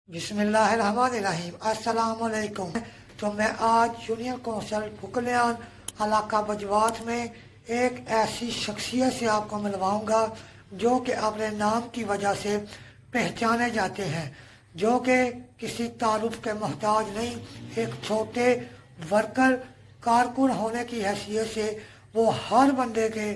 बिस्मिल्लाहिर्रहमानिर्रहीम अस्सलामुअलैकुम। तो मैं आज यूनियन कौंसल फुकलियान इलाका बजवात में एक ऐसी शख्सियत से आपको मिलवाऊंगा जो कि अपने नाम की वजह से पहचाने जाते हैं, जो कि किसी तारुफ के मोहताज नहीं, एक छोटे वर्कर कारकुन होने की हैसियत से वो हर बंदे के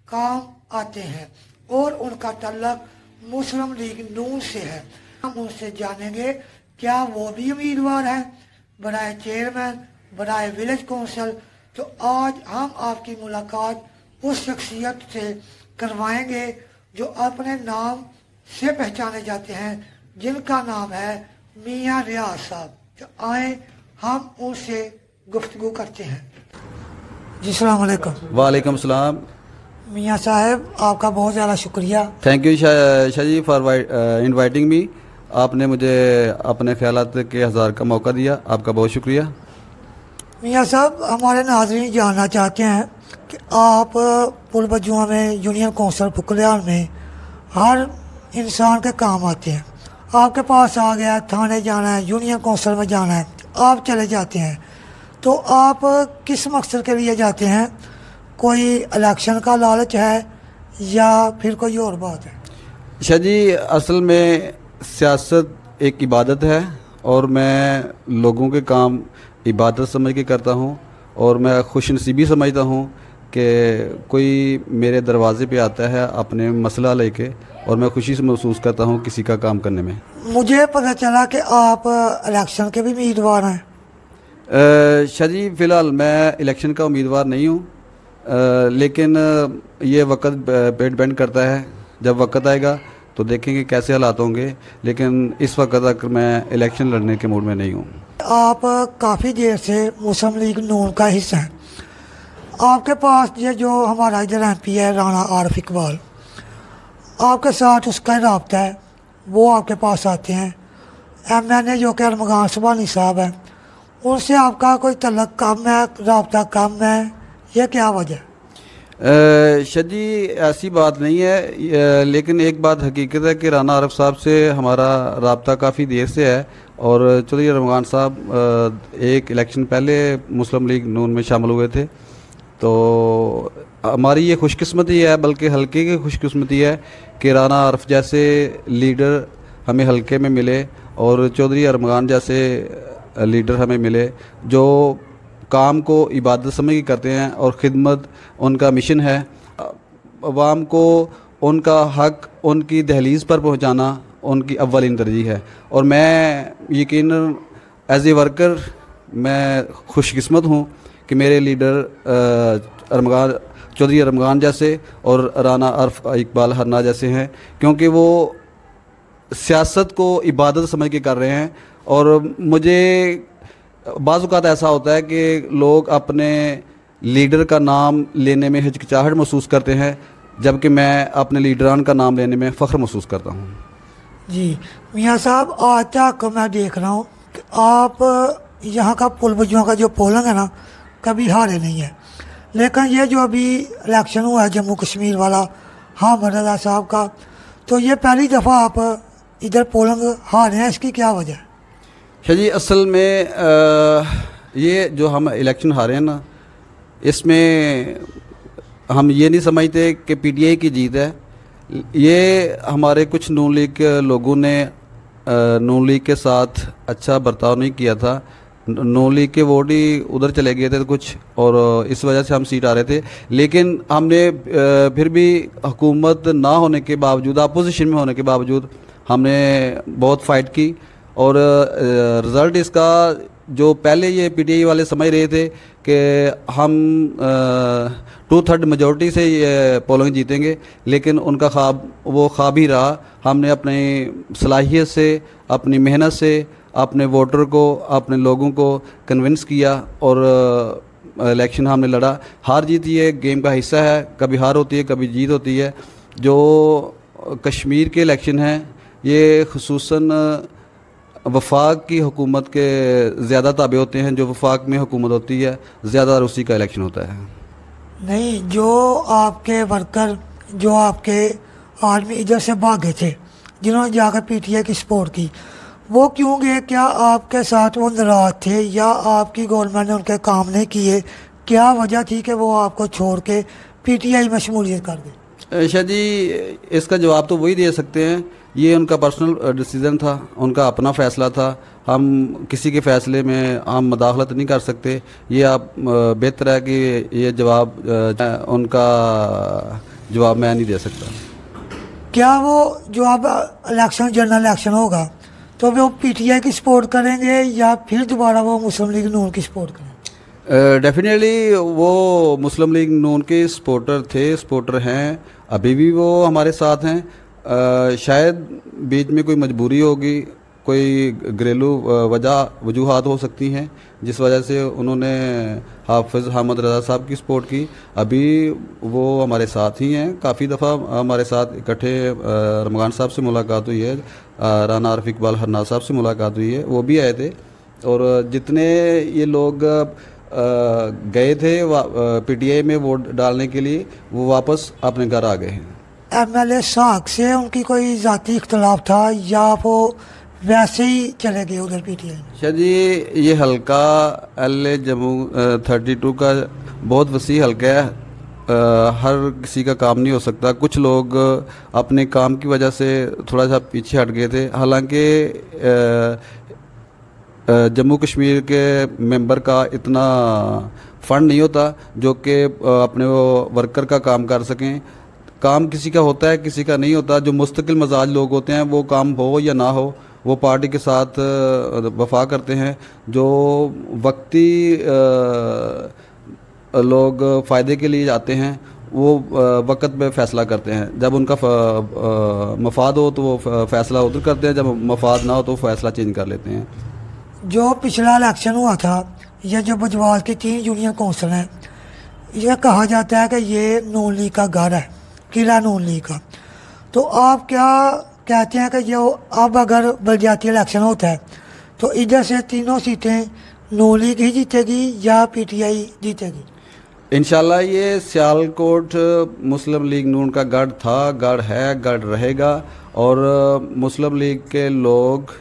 काम आते हैं और उनका तल्लक मुस्लिम लीग नून से है। हम उनसे जानेंगे क्या वो भी उम्मीदवार हैं बनाए चेयरमैन, बनाए विलेज काउंसिल। तो आज हम आपकी मुलाकात उस शख्सियत से करवाएंगे जो अपने नाम से पहचाने जाते हैं, जिनका नाम है मियाँ रियाज साहब। तो आए हम उनसे गुफ्तगू करते हैं। जी अस्सलाम वालेकुम। वालेकुम सलाम। मियाँ साहब आपका बहुत ज़्यादा शुक्रिया। Thank you Shah ji for inviting me. आपने मुझे अपने ख्यालात के हज़ार का मौका दिया, आपका बहुत शुक्रिया। मियाँ साहब हमारे नाज़रीन जानना चाहते हैं कि आप पुलबजुआ में यूनियन कौंसिल फुकलियान में हर इंसान के काम आते हैं। आपके पास आ गया, थाने जाना है, यूनियन कौंसिल में जाना है, आप चले जाते हैं। तो आप किस मकसद के लिए जाते हैं? कोई इलेक्शन का लालच है या फिर कोई और बात है? शाह जी असल में सियासत एक इबादत है और मैं लोगों के काम इबादत समझ के करता हूँ और मैं खुशनसीबी समझता हूँ कि कोई मेरे दरवाज़े पे आता है अपने मसला लेके और मैं खुशी से महसूस करता हूँ किसी का काम करने में। मुझे पता चला कि आप इलेक्शन के भी उम्मीदवार हैं। शाह जी फ़िलहाल मैं इलेक्शन का उम्मीदवार नहीं हूँ, लेकिन ये वक्त पे डिपेंड करता है। जब वक्त आएगा तो देखेंगे कैसे हालात होंगे, लेकिन इस वक्त तक मैं इलेक्शन लड़ने के मूड में नहीं हूँ। आप काफ़ी देर से मुस्लिम लीग नून का हिस्सा हैं। आपके पास ये जो हमारा इधर MP है राना आरिफ इकबाल, आपके साथ उसका ही रब्ता है, वो आपके पास आते हैं। MNA जो कि अरमगान सुबहानी साहब हैं, उनसे आपका कोई तल्लक कम है, रब्ता कम है, ये क्या वजह? शाह जी ऐसी बात नहीं है, लेकिन एक बात हकीकत है कि राना आरिफ साहब से हमारा रब्ता काफ़ी देर से है और चौधरी रमज़ान साहब एक इलेक्शन पहले मुस्लिम लीग नून में शामिल हुए थे। तो हमारी ये खुशकिस्मती है, बल्कि हल्के की खुशकिस्मती है कि राना आरिफ जैसे लीडर हमें हल्के में मिले और चौधरी रमज़ान जैसे लीडर हमें मिले जो काम को इबादत समझ के करते हैं और ख़िदमत उनका मिशन है। अवाम को उनका हक उनकी दहलीज़ पर पहुंचाना उनकी अव्वलीन तरजीह है और मैं यकीनन एज ए वर्कर मैं खुशकिस्मत हूं कि मेरे लीडर चौधरी रमज़ान जैसे और राना आरिफ इकबाल हरना जैसे हैं, क्योंकि वो सियासत को इबादत समझ के कर रहे हैं। और मुझे बाज़ औक़ात ऐसा होता है कि लोग अपने लीडर का नाम लेने में हिचकिचाहट महसूस करते हैं, जबकि मैं अपने लीडरान का नाम लेने में फ़ख्र महसूस करता हूँ। जी मियाँ साहब, आज तक मैं देख रहा हूँ कि आप यहाँ का पुलबजुआ का जो पोलिंग है ना, कभी हारे नहीं है। लेकिन ये जो अभी इलेक्शन हुआ है जम्मू कश्मीर वाला हामिद रज़ा साहब का, तो ये पहली दफ़ा आप इधर पोलिंग हारे हैं, इसकी क्या वजह है? शाह जी असल में ये जो हम इलेक्शन हारे हैं ना, इसमें हम ये नहीं समझते कि PTI की जीत है। ये हमारे कुछ नून लीग के लोगों ने नून लीग के साथ अच्छा बर्ताव नहीं किया था। नून लीग के वोट ही उधर चले गए थे कुछ, और इस वजह से हम सीट आ रहे थे। लेकिन हमने फिर भी हुकूमत ना होने के बावजूद, अपोजिशन में होने के बावजूद हमने बहुत फ़ाइट की और रिज़ल्ट इसका जो पहले ये PTI वाले समझ रहे थे कि हम 2/3 मेजॉरिटी से ये पोलिंग जीतेंगे, लेकिन उनका वो ख्वाब ही रहा। हमने अपनी सलाहियत से, अपनी मेहनत से अपने वोटर को, अपने लोगों को कन्विंस किया और इलेक्शन हमने लड़ा। हार जीत ये गेम का हिस्सा है, कभी हार होती है, कभी जीत होती है। जो कश्मीर के इलेक्शन हैं ये खुसूसन वफाक की हुकूमत के ज़्यादा ताबे होते हैं। जो वफाक में हुकूमत होती है ज़्यादा उसी का इलेक्शन होता है। नहीं, जो आपके वर्कर, जो आपके आदमी इधर से भागे थे, जिन्होंने जाकर PTI की सपोर्ट की, वो क्यों गए? क्या आपके साथ वो नाराज थे या आपकी गवर्नमेंट ने उनके काम नहीं किए? क्या वजह थी कि वो आपको छोड़ के पीटीआई में शमूलियत कर गए? शाह जी, इसका जवाब तो वही दे सकते हैं। ये उनका पर्सनल डिसीज़न था, उनका अपना फ़ैसला था। हम किसी के फ़ैसले में हम मदाखलत नहीं कर सकते। ये आप बेहतर है कि ये जवाब उनका जवाब मैं नहीं दे सकता। क्या वो जो अब इलेक्शन जनरल इलेक्शन होगा तो वो पीटीआई की सपोर्ट करेंगे या फिर दोबारा वो मुस्लिम लीग नून की सपोर्ट करेंगे? डेफिनेटली वो मुस्लिम लीग नून के सपोर्टर थे, सपोर्टर हैं, अभी भी वो हमारे साथ हैं। शायद बीच में कोई मजबूरी होगी, कोई घरेलू वजूहात हो सकती हैं जिस वजह से उन्होंने हाफिज़ हामिद रज़ा साहब की सपोर्ट की। अभी वो हमारे साथ ही हैं, काफ़ी दफ़ा हमारे साथ इकट्ठे रमज़ान साहब से मुलाकात हुई है, राना आरिफ इकबाल हरनाज साहब से मुलाकात हुई है, वो भी आए थे। और जितने ये लोग गए थे पीटीआई में वोट डालने के लिए, वो वापस अपने घर आ गए हैं। एमएलए साहब से उनकी कोई ज़ाती इख्तलाफ था या वो वैसे ही चले गए उधर पीटीआई में? शाह जी, ये हल्का एल जम्मू 32 का बहुत वसी हल्का है। हर किसी का काम नहीं हो सकता। कुछ लोग अपने काम की वजह से थोड़ा सा पीछे हट गए थे। हालांकि जम्मू कश्मीर के मेंबर का इतना फंड नहीं होता जो कि अपने वो वर्कर का काम कर सकें। काम किसी का होता है, किसी का नहीं होता। जो मुस्तकिल मजाज लोग होते हैं, वो काम हो या ना हो, वो पार्टी के साथ वफा करते हैं। जो वक्ती लोग फ़ायदे के लिए जाते हैं, वो वक़्त पे फ़ैसला करते हैं। जब उनका मफाद हो तो वो फ़ैसला उधर करते हैं, जब मफाद ना हो तो फ़ैसला चेंज कर लेते हैं। जो पिछला इलेक्शन हुआ था, ये जो बजवाल की 3 यूनियन कौंसिल हैं, यह कहा जाता है कि ये नून लीग का घर है, किला नून लीग का। तो आप क्या कहते हैं कि जो अब अगर बलदियाती इलेक्शन होता है तो इधर से तीनों सीटें नून लीग ही जीतेगी या पीटीआई जीतेगी? इंशाल्लाह ये सियालकोट मुस्लिम लीग नून का गढ़ था, गढ़ है, गढ़ रहेगा। और मुस्लिम लीग के लोग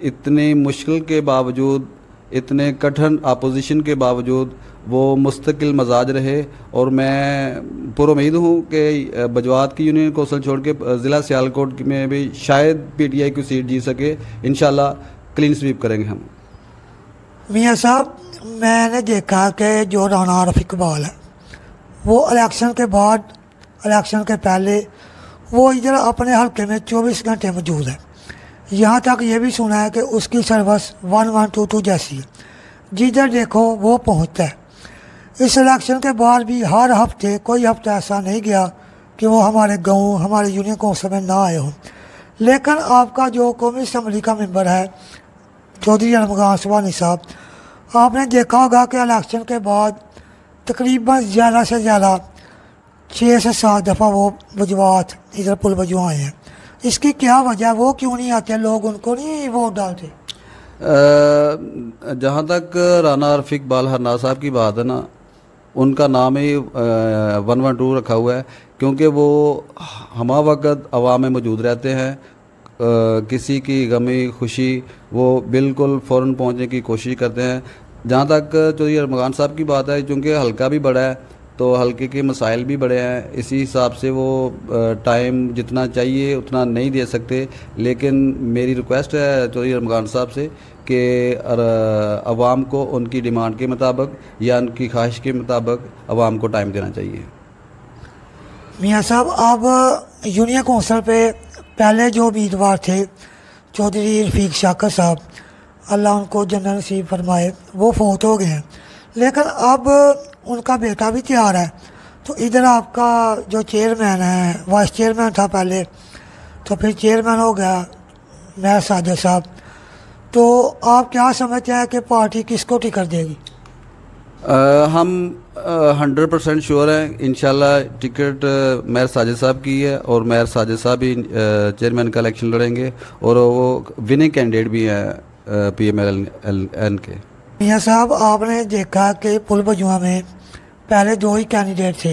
इतनी मुश्किल के बावजूद, इतने कठिन अपोजिशन के बावजूद वो मुस्तकिल मजाज रहे। और मैं पूरा उम्मीद हूँ कि बजवात की यूनियन कौंसिल छोड़ के ज़िला सियालकोट में भी शायद पीटीआई की सीट जीत सके। इंशाल्लाह क्लीन स्वीप करेंगे हम। मियाँ साहब, मैंने देखा कि जो राना आरिफ इकबाल है वो इलेक्शन के बाद, इलेक्शन के पहले वो इधर अपने हल्के में 24 घंटे मौजूद है। यहाँ तक ये भी सुना है कि उसकी सर्विस 1122 जैसी है, जिधर देखो वो पहुँचता है। इस इलेक्शन के बाद भी हर हफ्ते कोई हफ्ता ऐसा नहीं गया कि वो हमारे गांव, हमारे यूनियन कौंसिल में ना आए हों। लेकिन आपका जो कौमी असम्बली का मेंबर है चौधरी रमज़ान सुबहानी साहब, आपने देखा होगा कि इलेक्शन के बाद तकरीबन ज़्यादा से ज़्यादा 6 से 7 दफ़ा वो वजवात इधर पुल वजू आए हैं। इसकी क्या वजह? वो क्यों नहीं आते? लोग उनको नहीं वोट डालते? जहाँ तक राना आरिफ इकबाल हरनाज साहब की बात है ना, उनका नाम ही 112 रखा हुआ है, क्योंकि वो हमा वक़्त अवाम में मौजूद रहते हैं। किसी की गमी खुशी वो बिल्कुल फ़ौरन पहुँचने की कोशिश करते हैं। जहाँ तक चौधरी रमज़ान साहब की बात है, चूँकि हल्का भी बड़ा है तो हल्के के मसाइल भी बड़े हैं, इसी हिसाब से वो टाइम जितना चाहिए उतना नहीं दे सकते। लेकिन मेरी रिक्वेस्ट है चौधरी रमज़ान साहब से कि अवाम को उनकी डिमांड के मुताबिक या उनकी ख्वाहिश के मुताबिक अवाम को टाइम देना चाहिए। मियाँ साहब, अब यूनियन कौंसिल पे पहले जो उम्मीदवार थे चौधरी रफ़ीक शाकर साहब, अल्लाह उनको जन्नत नसीब फरमाए, वो फौत हो गए हैं। लेकिन अब उनका बेटा भी तैयार है। तो इधर आपका जो चेयरमैन है, वाइस चेयरमैन था पहले, तो फिर चेयरमैन हो गया मेयर साजिद साहब। तो आप क्या समझते हैं कि पार्टी किसको टिकट देगी? हम 100% श्योर हैं इंशाल्लाह टिकट मेयर साजिद साहब की है, और मेयर साजिद साहब ही चेयरमैन का इलेक्शन लड़ेंगे, और वो विनिंग कैंडिडेट भी हैं PMLN के। मियाँ साहब, आपने देखा कि पुल बजुआ में पहले 2 ही कैंडिडेट थे,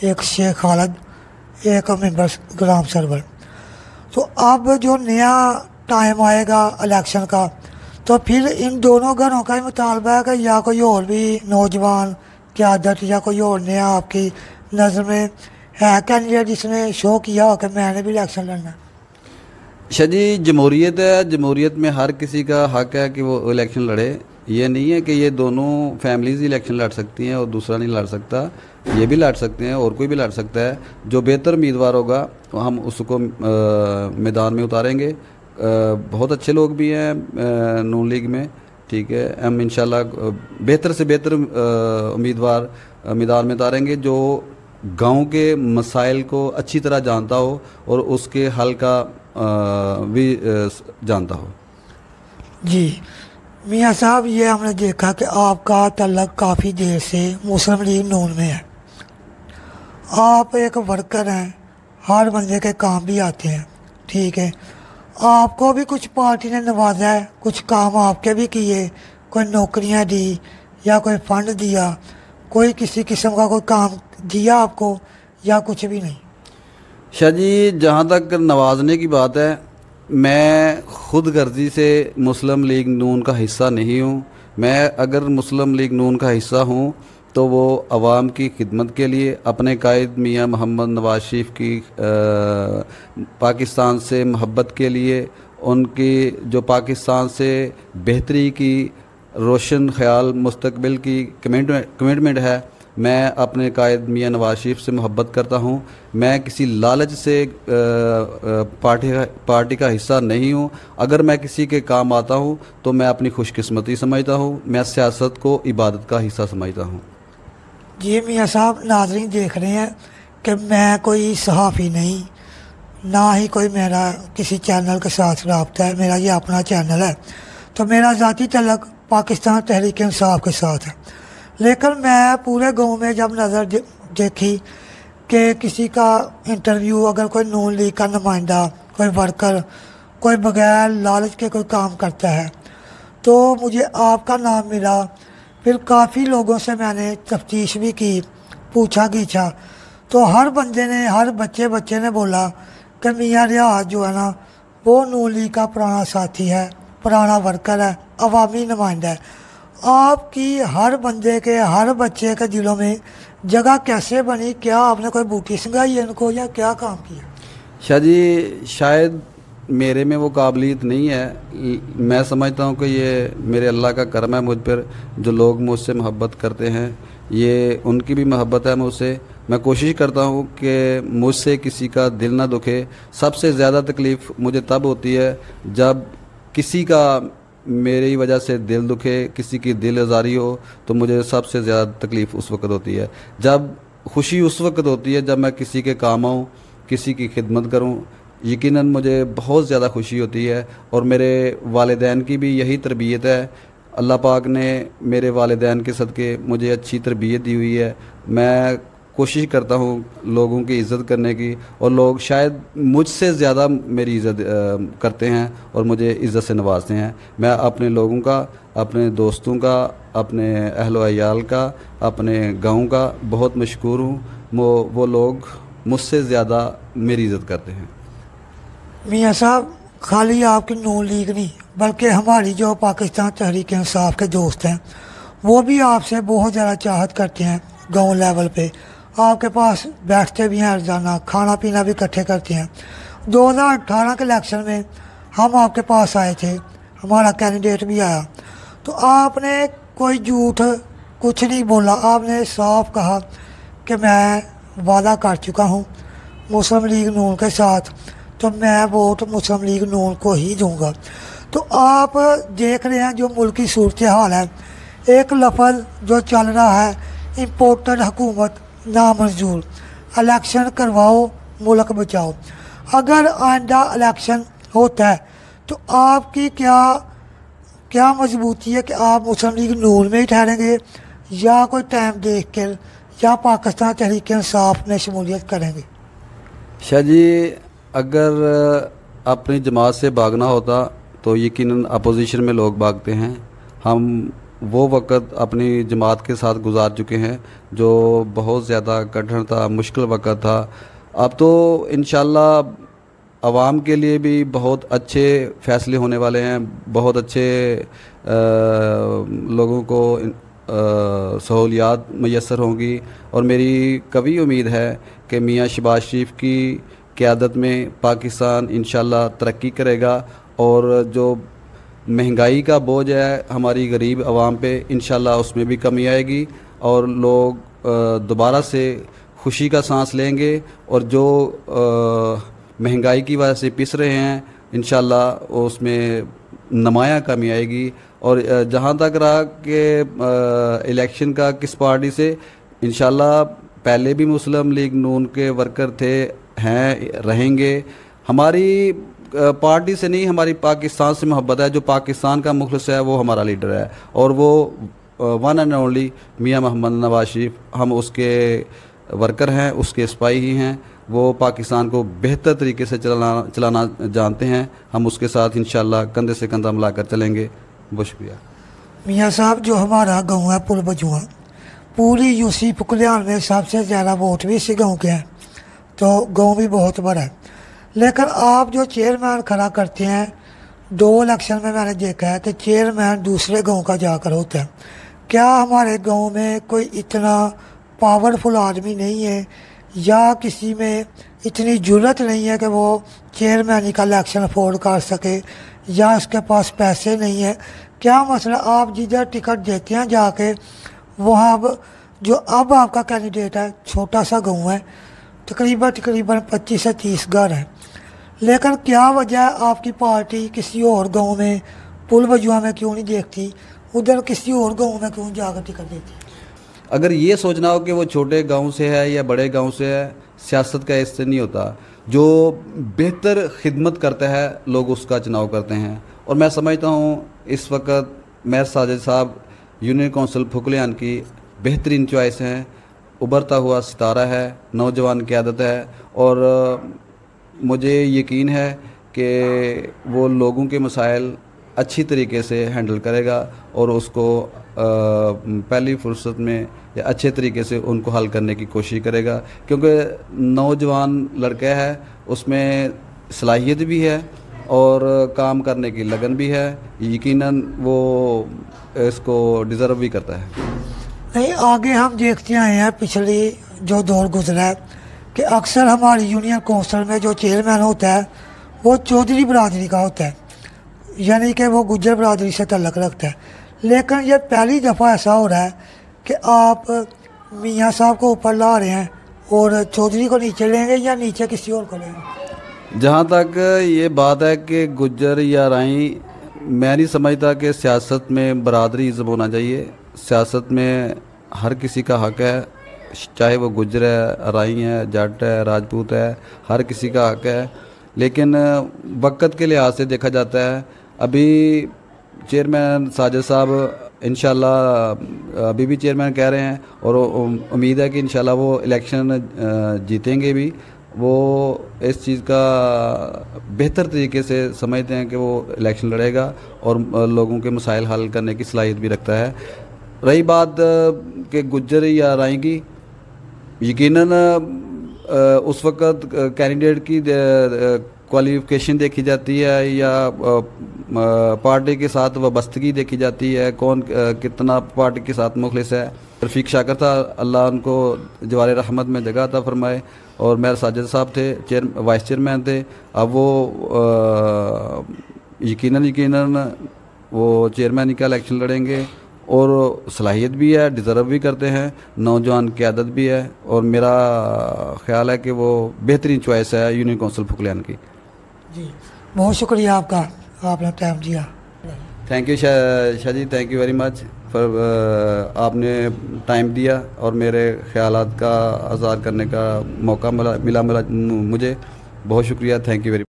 एक शेख खालिद, एक मेंबर गुलाम सरवर। तो अब जो नया टाइम आएगा इलेक्शन का तो फिर इन दोनों घरों का ही मुतालबा है कि या कोई और भी नौजवान क़यादत या कोई और नया आपकी नज़र में है कैंडिडेट जिसने शो किया हो कि मैंने भी इलेक्शन लड़ना? शाह जी, जमहूरियत है, जमहूरियत में हर किसी का हक है कि वो इलेक्शन लड़े। ये नहीं है कि ये दोनों फैमिलीज़ ही इलेक्शन लड़ सकती हैं और दूसरा नहीं लड़ सकता। ये भी लड़ सकते हैं और कोई भी लड़ सकता है। जो बेहतर उम्मीदवार होगा हम उसको मैदान में उतारेंगे। बहुत अच्छे लोग भी हैं नून लीग में, ठीक है। हम इंशाल्लाह बेहतर से बेहतर उम्मीदवार मैदान में उतारेंगे जो गांव के मसाइल को अच्छी तरह जानता हो और उसके हल का भी जानता हो। जी मियाँ साहब, ये हमने देखा कि आपका तल्लक काफ़ी देर से मुस्लिम लीग नून में है। आप एक वर्कर हैं, हर बंदे के काम भी आते हैं, ठीक है। आपको भी कुछ पार्टी ने नवाजा है, कुछ काम आपके भी किए, कोई नौकरियां दी या कोई फंड दिया, कोई किसी किस्म का कोई काम दिया आपको या कुछ भी नहीं? शाह जी, जहाँ तक नवाजने की बात है, मैं खुद गर्जी से मुस्लिम लीग नून का हिस्सा नहीं हूँ। मैं अगर मुस्लिम लीग नून का हिस्सा हूँ तो वो अवाम की खिदमत के लिए, अपने कायद मियाँ मोहम्मद नवाज शरीफ की पाकिस्तान से मोहब्बत के लिए, उनकी जो पाकिस्तान से बेहतरी की रोशन ख्याल मुस्तकबिल की कमिटमेंट है, मैं अपने कायद मियाँ नवाज शरीफ से मोहब्बत करता हूँ। मैं किसी लालच से पार्टी का हिस्सा नहीं हूँ। अगर मैं किसी के काम आता हूँ तो मैं अपनी खुशकिस्मती समझता हूँ। मैं सियासत को इबादत का हिस्सा समझता हूँ। जी मियाँ साहब, नाज़रीन देख रहे हैं कि मैं कोई सहाफ़ी नहीं, ना ही कोई मेरा किसी चैनल के साथ रब्ता है। मेरा ये अपना चैनल है, तो मेरा ज़ाती तल्लक पाकिस्तान तहरीक इंसाफ के साथ है। लेकिन मैं पूरे गांव में जब नज़र देखी कि किसी का इंटरव्यू, अगर कोई नून लीग का नुमाइंदा, कोई वर्कर, कोई बगैर लालच के कोई काम करता है, तो मुझे आपका नाम मिला। फिर काफ़ी लोगों से मैंने तफ्तीश भी की, पूछा गीछा, तो हर बंदे ने, हर बच्चे ने बोला कि मियाँ रियाज जो है ना, वो नून लीग का पुराना साथी है, पुराना वर्कर है, अवामी नुमाइंदा है। आपकी हर बंदे के, हर बच्चे के दिलों में जगह कैसे बनी? क्या आपने कोई बूटी सिंगाई है इनको या क्या काम किया? शाह जी, शायद मेरे में वो काबिलियत नहीं है। मैं समझता हूँ कि ये मेरे अल्लाह का करम है मुझ पर। जो लोग मुझसे मोहब्बत करते हैं, ये उनकी भी मोहब्बत है मुझसे। मैं कोशिश करता हूँ कि मुझसे किसी का दिल ना दुखे। सबसे ज़्यादा तकलीफ़ मुझे तब होती है जब किसी का मेरी वजह से दिल दुखे, किसी की दिल आज़ारी हो, तो मुझे सबसे ज़्यादा तकलीफ़ उस वक़्त होती है। जब खुशी उस वक़्त होती है जब मैं किसी के काम आऊँ, किसी की खिदमत करूँ। यकीनन मुझे बहुत ज़्यादा खुशी होती है। और मेरे वालिदैन की भी यही तरबियत है। अल्लाह पाक ने मेरे वालिदैन के सदक़े मुझे अच्छी तरबियत दी हुई है। मैं कोशिश करता हूँ लोगों की इज़्ज़त करने की, और लोग शायद मुझसे ज़्यादा मेरी इज़्ज़त करते हैं और मुझे इज़्ज़त से नवाजते हैं। मैं अपने लोगों का, अपने दोस्तों का, अपने अहलो अयाल का, अपने गाँव का बहुत मशकूर हूँ। वो लोग मुझसे ज़्यादा मेरी इज़्ज़त करते हैं। मियाँ साहब, खाली आपकी नून लीग नहीं, बल्कि हमारी जो पाकिस्तान तहरीक इंसाफ के दोस्त हैं, वो भी आपसे बहुत ज़्यादा चाहत करते हैं। गांव लेवल पे आपके पास बैठते भी हैं, रोज़ाना खाना पीना भी इकट्ठे करते हैं। 2018 के इलेक्शन में हम आपके पास आए थे, हमारा कैंडिडेट भी आया, तो आपने कोई झूठ कुछ नहीं बोला। आपने साफ कहा कि मैं वादा कर चुका हूँ मुस्लिम लीग नून के साथ, तो मैं वोट मुस्लिम लीग नून को ही दूंगा। तो आप देख रहे हैं जो मुल्क की सूरत हाल है, एक लफ्ज़ जो चल रहा है, इम्पोर्टेड हुकूमत नामंजूर, इलेक्शन करवाओ मुल्क बचाओ। अगर आइंदा इलेक्शन होता है तो आपकी क्या मजबूती है कि आप मुस्लिम लीग नून में ही ठहरेंगे या कोई टाइम देख कर या पाकिस्तान तहरीक इंसाफ में शमूलियत करेंगे? शाह जी, अगर अपनी जमात से भागना होता तो यकीनन अपोजिशन में लोग भागते हैं। हम वो वक़्त अपनी जमात के साथ गुजार चुके हैं जो बहुत ज़्यादा कठिन था, मुश्किल वक़्त था। अब तो इंशाल्लाह आवाम के लिए भी बहुत अच्छे फ़ैसले होने वाले हैं, बहुत अच्छे लोगों को सहूलियात मैसर होंगी। और मेरी कभी उम्मीद है कि मियाँ शहबाज शरीफ की क़यादत में पाकिस्तान इंशाल्लाह तरक्की करेगा और जो महंगाई का बोझ है हमारी गरीब आवाम पे, इंशाल्लाह उसमें भी कमी आएगी और लोग दोबारा से खुशी का सांस लेंगे। और जो महंगाई की वजह से पिस रहे हैं, इंशाल्लाह उसमें नुमायाँ कमी आएगी। और जहाँ तक रहा कि इलेक्शन का किस पार्टी से, इंशाल्लाह पहले भी मुस्लिम लीग नून के वर्कर थे, हैं, रहेंगे। हमारी पार्टी से नहीं, हमारी पाकिस्तान से मोहब्बत है। जो पाकिस्तान का मुखलिस है वो हमारा लीडर है और वो वन एंड ओनली मियाँ मोहम्मद नवाज शरीफ, हम उसके वर्कर हैं, उसके सिपाही ही हैं। वो पाकिस्तान को बेहतर तरीके से चलाना जानते हैं। हम उसके साथ इंशाल्लाह कंधे से कंधा मिलाकर चलेंगे। बहुत शुक्रिया। मियाँ साहब, जो हमारा गाँव है पुल बजुआ, पूरी यूसी फुकलियान में सबसे ज़्यादा वोट भी इसी गाँव के हैं, तो गाँव भी बहुत बड़ा है। लेकिन आप जो चेयरमैन खड़ा करते हैं, 2 इलेक्शन में मैंने देखा है कि चेयरमैन दूसरे गांव का जाकर होता है। क्या हमारे गांव में कोई इतना पावरफुल आदमी नहीं है या किसी में इतनी जुर्रत नहीं है कि वो चेयरमैन का इलेक्शन अफोर्ड कर सके, या उसके पास पैसे नहीं है? क्या मसला, आप जिधर टिकट देते हैं जाके वहाँ जो अब आपका कैंडिडेट है, छोटा सा गाँव है, तकरीबन 25 से 30 घर हैं, लेकिन क्या वजह आपकी पार्टी किसी और गांव में पुल बजुआ में क्यों नहीं देखती, उधर किसी और गांव में क्यों जाकर टिकट देती? अगर ये सोचना हो कि वो छोटे गांव से है या बड़े गांव से है, सियासत का इससे नहीं होता। जो बेहतर खिदमत करता है लोग उसका चुनाव करते हैं। और मैं समझता हूँ इस वक्त मेयर साजिद साहब यूनियन कौंसिल फुकलियान की बेहतरीन चॉइस हैं, उभरता हुआ सितारा है, नौजवान क़यादत है और मुझे यकीन है कि वो लोगों के मसाइल अच्छी तरीके से हैंडल करेगा और उसको पहली फुर्सत में या अच्छे तरीके से उनको हल करने की कोशिश करेगा। क्योंकि नौजवान लड़का है, उसमें सलाहियत भी है और काम करने की लगन भी है, यकीनन वो इसको डिज़र्व भी करता है। नहीं, आगे हम देखते आए हैं पिछली जो दौर गुजरा है कि अक्सर हमारी यूनियन कौंसिल में जो चेयरमैन होता है वो चौधरी बरादरी का होता है, यानी कि वो गुज्जर बरादरी से तल्लक रखता है। लेकिन ये पहली दफ़ा ऐसा हो रहा है कि आप मियाँ साहब को ऊपर ला रहे हैं और चौधरी को नीचे लेंगे या नीचे किसी और को लेंगे। जहाँ तक ये बात है कि गुज्जर या राई, मैं नहीं समझता कि सियासत में बरादरी इज़्ज़त होना चाहिए। सियासत में हर किसी का हक़ है, चाहे वो गुज्जर है, राई है, जट है, राजपूत है, हर किसी का हक़ है। लेकिन वक्त के लिहाज से देखा जाता है, अभी चेयरमैन साजिद साहब इंशाल्लाह अभी भी चेयरमैन कह रहे हैं और उम्मीद है कि इंशाल्लाह वो इलेक्शन जीतेंगे भी। वो इस चीज़ का बेहतर तरीके से समझते हैं कि वो इलेक्शन लड़ेगा और लोगों के मसाइल हल करने की सलाहियत भी रखता है। रही बात कि गुज्जर या राई की, यकीनन उस वक़्त कैंडिडेट की क्वालिफ़िकेशन देखी जाती है या पार्टी के साथ वाबस्तगी देखी जाती है, कौन कितना पार्टी के साथ मुखलिस है। रफ़ीक शाकर था, अल्लाह उनको जवारे रहमत में जगह अता फरमाए, और मेयर साजिद साहब थे, वाइस चेयरमैन थे। अब वो यकीनन वो चेयरमैन का इलेक्शन लड़ेंगे और सलाहियत भी है, डिज़र्व भी करते हैं, नौजवान क़यादत भी है और मेरा ख़्याल है कि वो बेहतरीन चॉइस है यूनियन कौंसिल फुकलियान की। जी, बहुत शुक्रिया आपका, आपने टाइम दिया। Thank you Shah ji, thank you very much for आपने टाइम दिया और मेरे ख़यालात का इज़हार करने का मौका मिला मुझे। बहुत शुक्रिया, थैंक यू वेरी मच।